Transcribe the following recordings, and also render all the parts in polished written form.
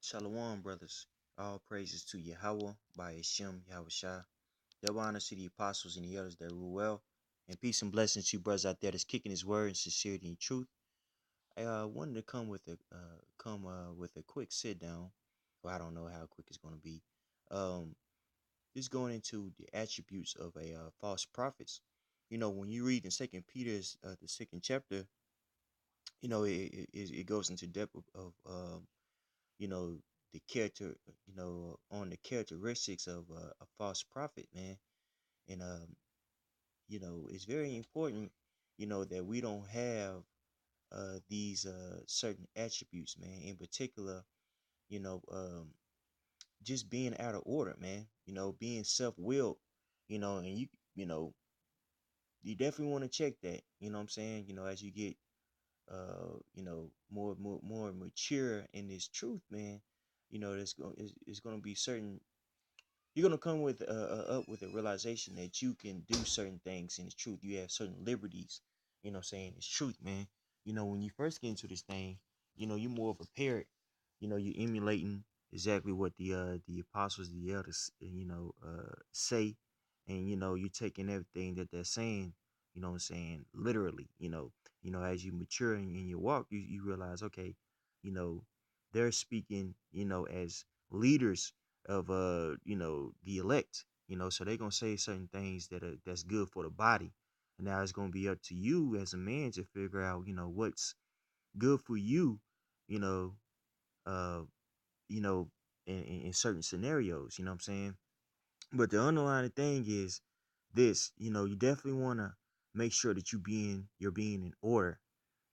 Shalom, brothers. All praises to Yahweh by Hashem Yahushua. Double honors to the apostles and the others that rule well. And peace and blessings to you brothers out there that's kicking his word in sincerity and truth. I wanted to come with a quick sit down. Well, I don't know how quick it's going to be. Um, just going into the attributes of a false prophets. When you read in Second Peter's the second chapter, it goes into depth of you know, the character, on the characteristics of a false prophet, man. And, it's very important, that we don't have these certain attributes, man. In particular, you know, um, just being out of order, man. Being self-willed, and you know, you definitely want to check that. You know what I'm saying? As you get, more mature in this truth, man. There's going to be certain you're gonna come with up with a realization that you can do certain things in the truth. You have certain liberties, saying it's truth, man. When you first get into this thing, you're more of a parrot. You're emulating exactly what the apostles, the elders, say, and you're taking everything that they're saying, what I'm saying, literally. As you mature in your walk, you realize, okay, you know, they're speaking, as leaders of the elect, so they're gonna say certain things that's good for the body. And now it's gonna be up to you as a man to figure out, what's good for you, you know, uh, you know, in certain scenarios, you know what I'm saying? But the underlying thing is this, you definitely wanna make sure that you're being in order,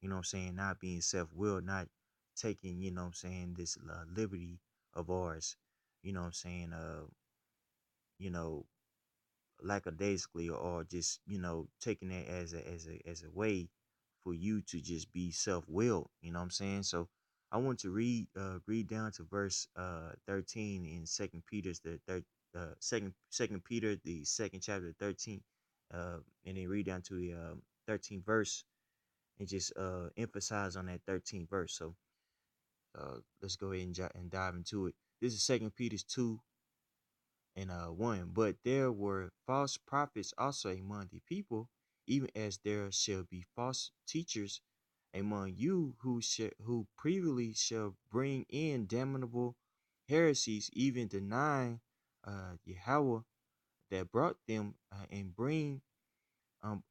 you know what I'm saying, not being self-willed, not taking, what I'm saying, this liberty of ours, what I'm saying, you know, lackadaisically, or just taking it as a way for you to just be self-willed, what I'm saying. So I want to read down to verse 13 in second Peter, the second chapter, 13, and then read down to the 13th verse, and just emphasize on that 13th verse. So let's go ahead and dive into it. This is Second Peter 2 and 1. But there were false prophets also among the people, even as there shall be false teachers among you, who privily shall bring in damnable heresies, even denying Yahweh that brought them, and bring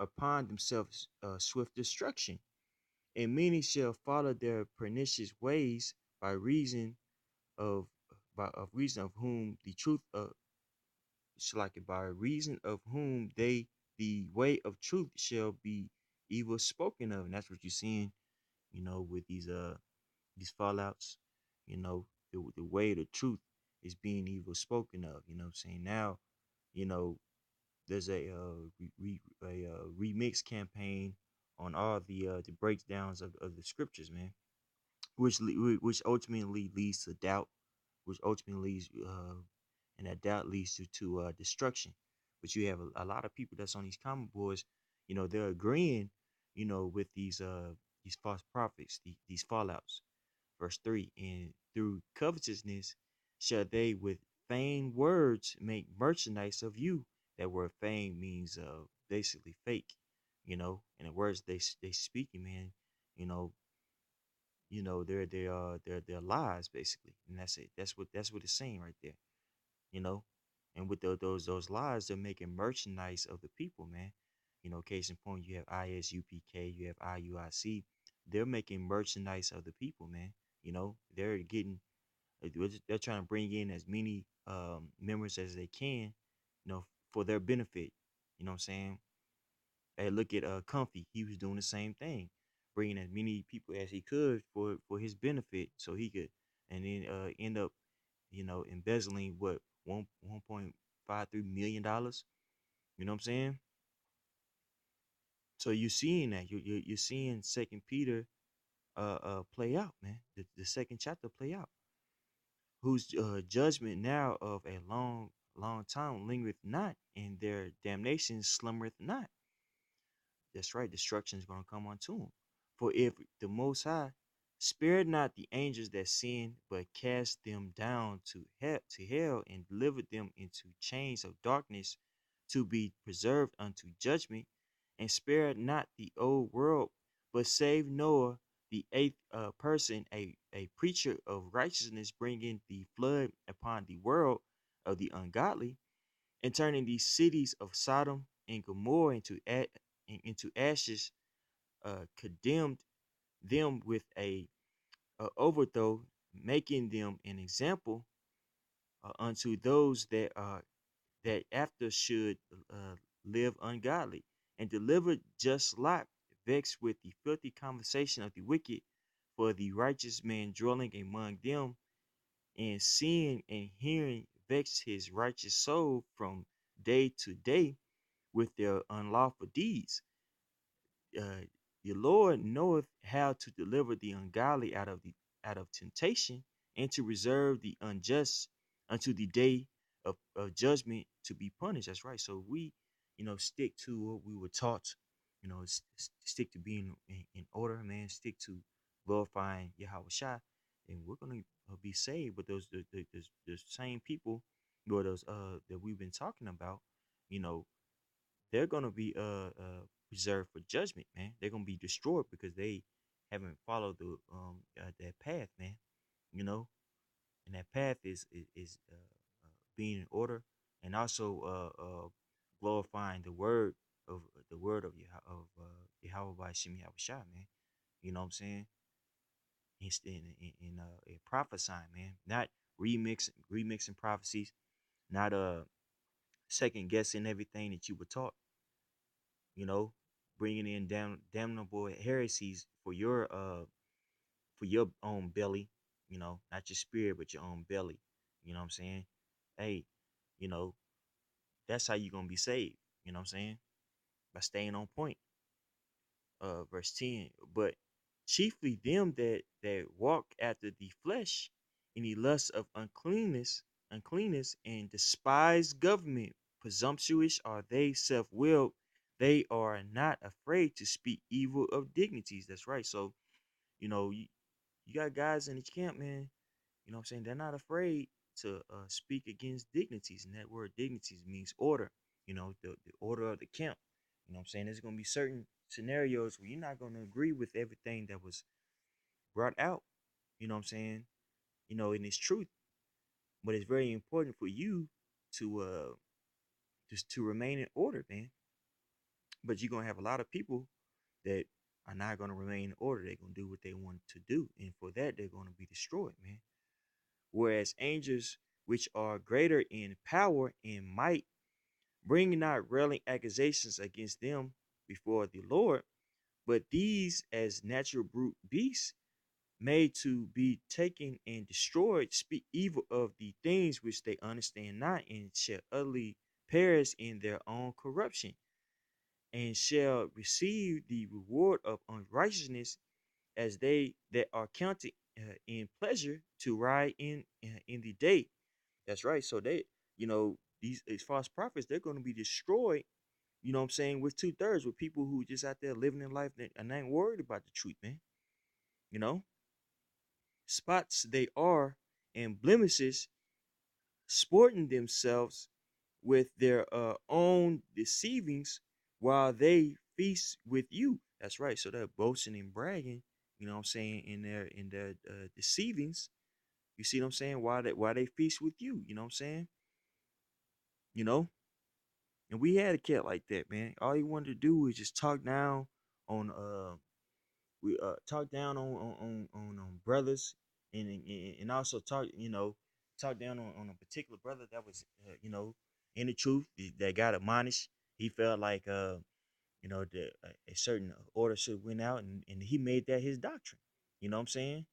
upon themselves swift destruction. And many shall follow their pernicious ways, by reason of of whom the truth like by reason of whom the way of truth shall be evil spoken of. And that's what you're seeing, with these fallouts. The way of the truth is being evil spoken of. You know what I'm saying? Now, you know, there's a remix campaign on all the breakdowns of the scriptures, man, which ultimately leads to doubt, which ultimately leads and that doubt leads to destruction. But you have a lot of people that's on these common boards, they're agreeing, with these false prophets, these fallouts. Verse 3, and through covetousness shall they with vain words make merchandise of you. That word vain means basically fake, and the words they speaking, man, you know, they're lies basically, and that's it. That's what it's saying right there, you know. And with those lies, they're making merchandise of the people, man. Case in point, you have ISUPK, you have IUIC. They're making merchandise of the people, man. They're getting, they're trying to bring in as many members as they can, for their benefit. You know what I'm saying? Hey, look at Comfy. He was doing the same thing, bringing as many people as he could for his benefit, so he could, and then end up, embezzling what, $1.53 million. You know what I'm saying? So you're seeing that, you're seeing Second Peter play out, man. The second chapter play out. Whose judgment now of a long time lingereth not, and their damnation slumbereth not. That's right, destruction is going to come unto them. For if the Most High Spare not the angels that sinned, but cast them down to hell and delivered them into chains of darkness to be preserved unto judgment. And spare not the old world, but saved Noah, the eighth person, a preacher of righteousness, bringing the flood upon the world of the ungodly, and turning the cities of Sodom and Gomorrah into ashes, condemned them with a overthrow, making them an example unto those that after should uh, live ungodly, and delivered just Lot, vexed with the filthy conversation of the wicked, for the righteous man dwelling among them, and seeing and hearing vexed his righteous soul from day to day with their unlawful deeds. uh, the Lord knoweth how to deliver the ungodly out of temptation, and to reserve the unjust unto the day of judgment to be punished. That's right. So we, stick to what we were taught. Stick to being in order, man. Stick to glorifying Yahweh Shai, and we're gonna be saved. But the same people, or those that we've been talking about, you know, they're gonna be reserved for judgment, man. They're gonna be destroyed because they haven't followed the that path, man. You know, and that path is being in order, and also glorifying the word of Yahweh by Shem Yahweh Shai, man. You know what I'm saying? In prophesying, man. Not remixing prophecies, not second guessing everything that you were taught, you know, bringing in damnable heresies for your own belly, not your spirit but your own belly. You know what I'm saying? Hey, you know, that's how you're gonna be saved. You know what I'm saying? By staying on point. Verse 10. But chiefly them that walk after the flesh in the lust of uncleanness, and despise government. Presumptuous are they, self-willed. They are not afraid to speak evil of dignities. That's right. So, you got guys in the camp, man. You know what I'm saying? They're not afraid to speak against dignities. And that word dignities means order, the order of the camp. You know what I'm saying? There's going to be certain scenarios where you're not going to agree with everything that was brought out. You know what I'm saying? In its truth. But it's very important for you to just to remain in order, man. But you're going to have a lot of people that are not going to remain in order. They're going to do what they want to do. And for that, they're going to be destroyed, man. Whereas angels, which are greater in power and might, bring not railing accusations against them before the Lord, but these, as natural brute beasts, made to be taken and destroyed, speak evil of the things which they understand not, and shall utterly perish in their own corruption, and shall receive the reward of unrighteousness, as they that are counted in pleasure to ride in the day. That's right. So these false prophets, they're going to be destroyed. You know what I'm saying? With 2/3, with people who just out there living in life and ain't worried about the truth, man. You know, spots they are, and blemishes, sporting themselves with their own deceivings, while they feast with you. That's right. So they're boasting and bragging. You know what I'm saying? In their deceivings. You see what I'm saying? Why they feast with you? You know what I'm saying? You know. And we had a cat like that, man. All he wanted to do was just talk down on we talk down on brothers, and also talk down on a particular brother that was in the truth, that got admonished. He felt like a certain order should went out, and he made that his doctrine. You know what I'm saying?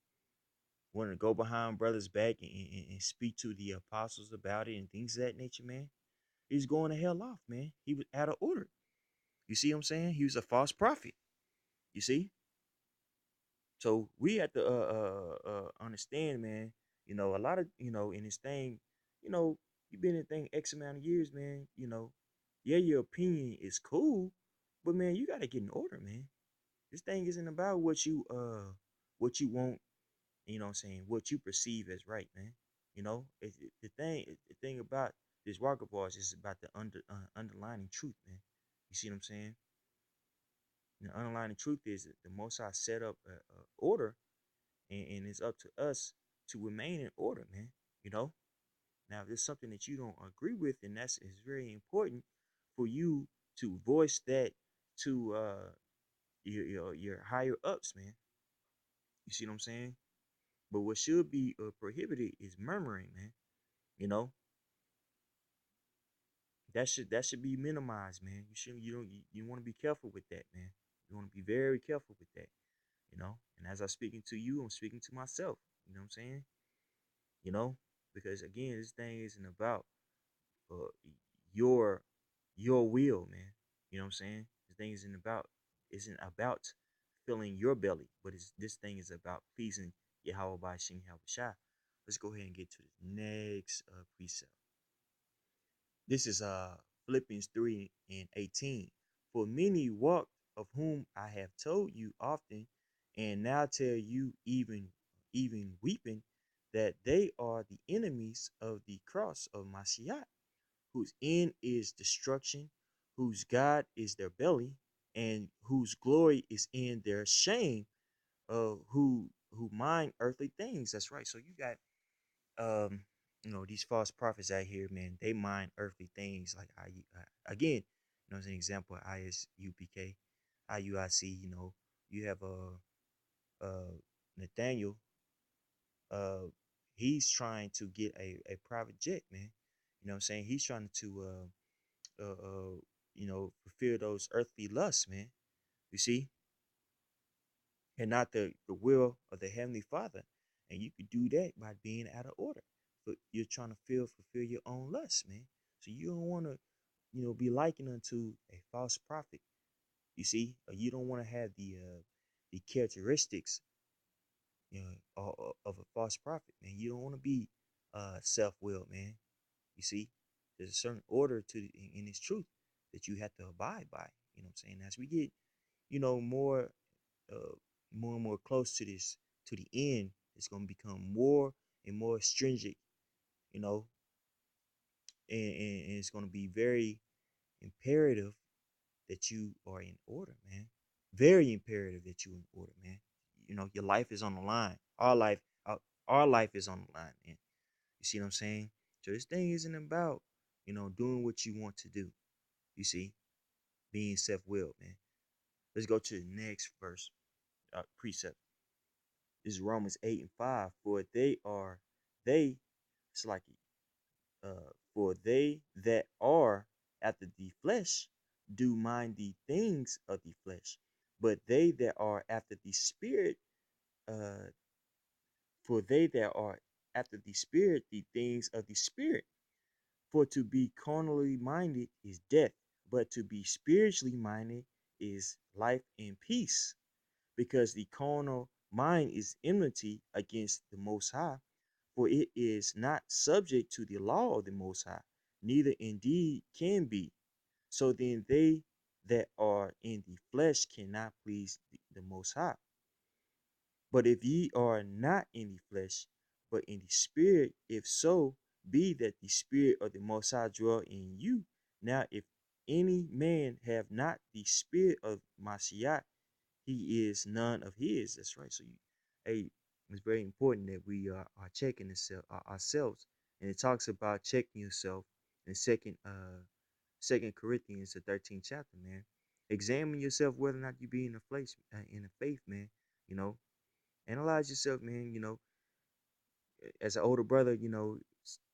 Wanted to go behind brothers back and speak to the apostles about it and things of that nature, man. He's going to hell off, man. He was out of order. You see what I'm saying? He was a false prophet. You see? So we have to understand, man. A lot of in this thing, you've been in the thing X amount of years, man. Yeah, your opinion is cool, but man, you gotta get in order, man. This thing isn't about what you want you know what I'm saying, what you perceive as right, man. You know, the thing about this rocket bars is about the underlining truth, man. You see what I'm saying? The underlying truth is that the Most High set up a order, and it's up to us to remain in order, man. You know. Now, if there's something that you don't agree with, and that's is very important for you to voice that to your higher ups, man. You see what I'm saying? But what should be prohibited is murmuring, man. You know, that should be minimized, man. You want to be careful with that, man. You want to be very careful with that, you know. And as I'm speaking to you, I'm speaking to myself. You know what I'm saying? You know, because again, this thing isn't about uh your your will, man. You know what I'm saying? This thing isn't about filling your belly, but this thing is about pleasing Yahweh by Shem Shai. Let's go ahead and get to the next precept. This is Philippians 3 and 18. For many walk, of whom I have told you often, and now tell you even weeping, that they are the enemies of the cross of Mashiach, whose end is destruction, whose God is their belly, and whose glory is in their shame, who mind earthly things. That's right. So you got um these false prophets out here, man. They mind earthly things like again, as an example, ISUPK, IUIC. You have Nathaniel. Uh, he's trying to get a private jet, man. You know what I'm saying? He's trying to fulfill those earthly lusts, man. You see, and not the will of the Heavenly Father. And you could do that by being out of order. But you're trying to fulfill your own lust, man. So you don't want to, be likened unto a false prophet. You see, or you don't want to have the characteristics, of a false prophet, man. You don't want to be self-willed, man. You see, there's a certain order in this truth that you have to abide by. You know what I'm saying? As we get, more uh, more and more close to the end, it's going to become more and more stringent, you know, and it's going to be very imperative that you are in order, man. Very imperative that you're in order, man. Your life is on the line. Our life is on the line, man. You see what I'm saying? So this thing isn't about, doing what you want to do. You see, being self-willed, man. Let's go to the next verse, precept. This is Romans 8 and 5. They, it's like, for they that are after the flesh do mind the things of the flesh, but they that are after the spirit, uh, for they that are after the spirit, the things of the spirit. For to be carnally minded is death, but to be spiritually minded is life and peace. Because the carnal mind is enmity against the Most High, for it is not subject to the law of the Most High, neither indeed can be. So then they that are in the flesh cannot please the Most High. But if ye are not in the flesh, but in the spirit, if so be that the spirit of the Most High dwell in you. Now, if any man have not the spirit of Mashiach, he is none of his. That's right. So, hey, it's very important that we are checking ourselves, and it talks about checking yourself in Second Corinthians, the 13th chapter, man. Examine yourself whether or not you be in the place, in the faith, man. You know, analyze yourself, man. As an older brother,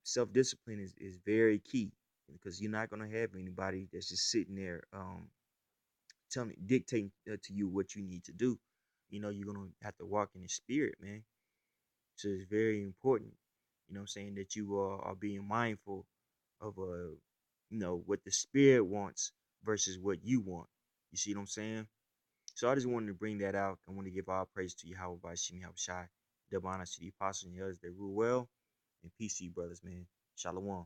self discipline is very key because you're not gonna have anybody that's just sitting there telling dictating to you what you need to do. You're gonna have to walk in the spirit, man. So it's very important, what I'm saying, that you are being mindful of what the spirit wants versus what you want. You see what I'm saying? So I just wanted to bring that out. I want to give all praise to Yahweh by Shemi Shai, double honors to the apostles and the others that rule well, and peace to you, brothers, man. Shalom.